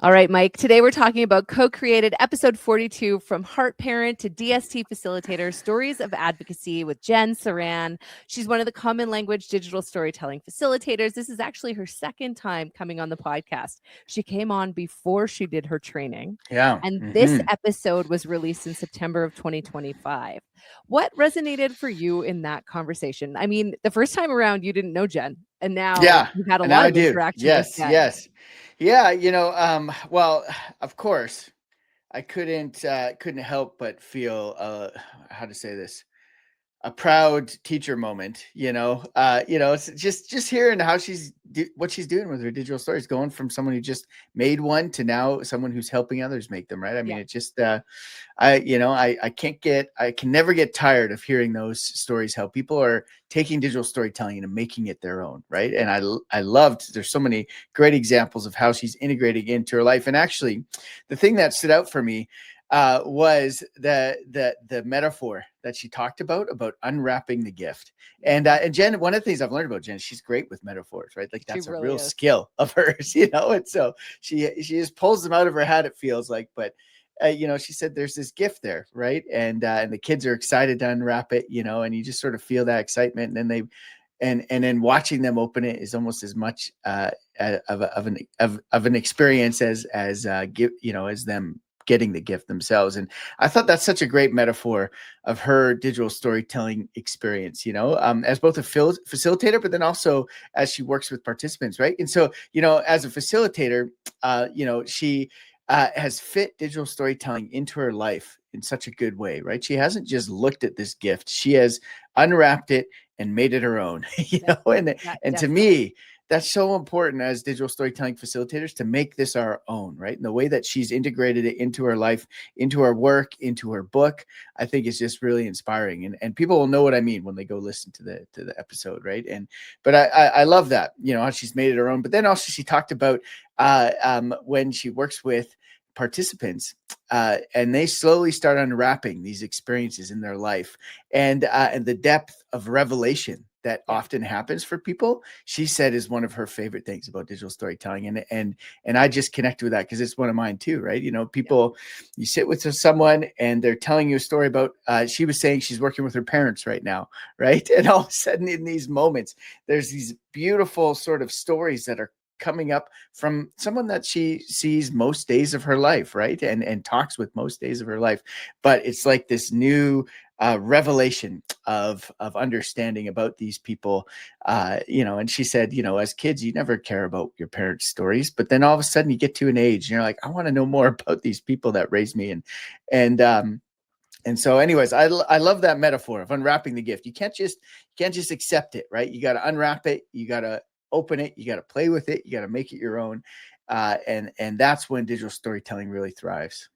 All right, Mike. Today we're talking about co-created episode 42, From Heart Parent to DST Facilitator, Stories of Advocacy with Jen Siran. She's one of the Common Language digital storytelling facilitators. This is actually her second time coming on the podcast. She came on before she did her training. Yeah. And this episode was released in September of 2025. What resonated for you in that conversation? I mean, the first time around, you didn't know Jen, and now you've had a lot of interaction with Jen. Yes. Yeah. Well, of course, I couldn't help but feel, how to say this, a proud teacher moment, it's just hearing how what she's doing with her digital stories, going from someone who just made one to now someone who's helping others make them. Right. I mean, it just, I can never get tired of hearing those stories, how people are taking digital storytelling and making it their own. Right. And I loved, there's so many great examples of how she's integrating into her life. And actually the thing that stood out for me was the metaphor that she talked about unwrapping the gift. And Jen, one of the things I've learned about Jen, she's great with metaphors, right? Like that's a real skill of hers, and so she just pulls them out of her hat, it feels like. But she said there's this gift there, right? And the kids are excited to unwrap it, and you just sort of feel that excitement. And then and then watching them open it is almost as much of an experience as them getting the gift themselves. And I thought that's such a great metaphor of her digital storytelling experience, as both a facilitator, but then also as she works with participants, right? And so, as a facilitator, she has fit digital storytelling into her life in such a good way, right? She hasn't just looked at this gift; she has unwrapped it and made it her own, And to me, that's so important as digital storytelling facilitators to make this our own, right? And the way that she's integrated it into her life, into her work, into her book, I think is just really inspiring. And people will know what I mean when they go listen to the episode, right? But I love that, how she's made it her own. But then also she talked about when she works with participants and they slowly start unwrapping these experiences in their life and the depth of revelation that often happens for people, she said is one of her favorite things about digital storytelling. And I just connect with that because it's one of mine too, right? People, you sit with someone and they're telling you a story about, she was saying she's working with her parents right now, right? And all of a sudden in these moments, there's these beautiful sort of stories that are coming up from someone that she sees most days of her life, right? And talks with most days of her life. But it's like this new revelation of understanding about these people, and she said, as kids, you never care about your parents' stories, but then all of a sudden you get to an age and you're like, I want to know more about these people that raised me. And so anyways, I love that metaphor of unwrapping the gift. You can't just accept it, right? You got to unwrap it. You got to open it. You got to play with it. You got to make it your own. And that's when digital storytelling really thrives.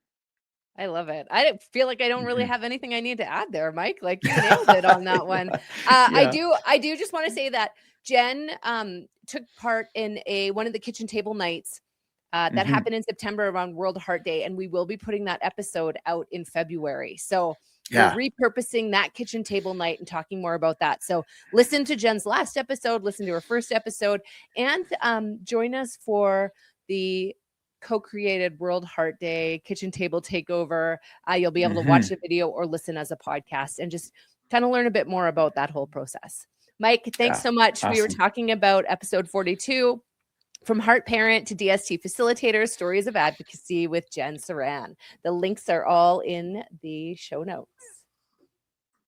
I love it. I feel like I don't really have anything I need to add there, Mike. Like you nailed it on that one. I do just want to say that Jen took part in one of the kitchen table nights that happened in September around World Heart Day, and we will be putting that episode out in February. So we're repurposing that kitchen table night and talking more about that. So listen to Jen's last episode, listen to her first episode, and join us for the co-created World Heart Day kitchen table takeover. You'll be able to watch the video or listen as a podcast and just kind of learn a bit more about that whole process. Mike, thanks so much. Awesome. We were talking about episode 42, From Heart Parent to DST Facilitator, Stories of Advocacy with Jen Siran. The links are all in the show notes.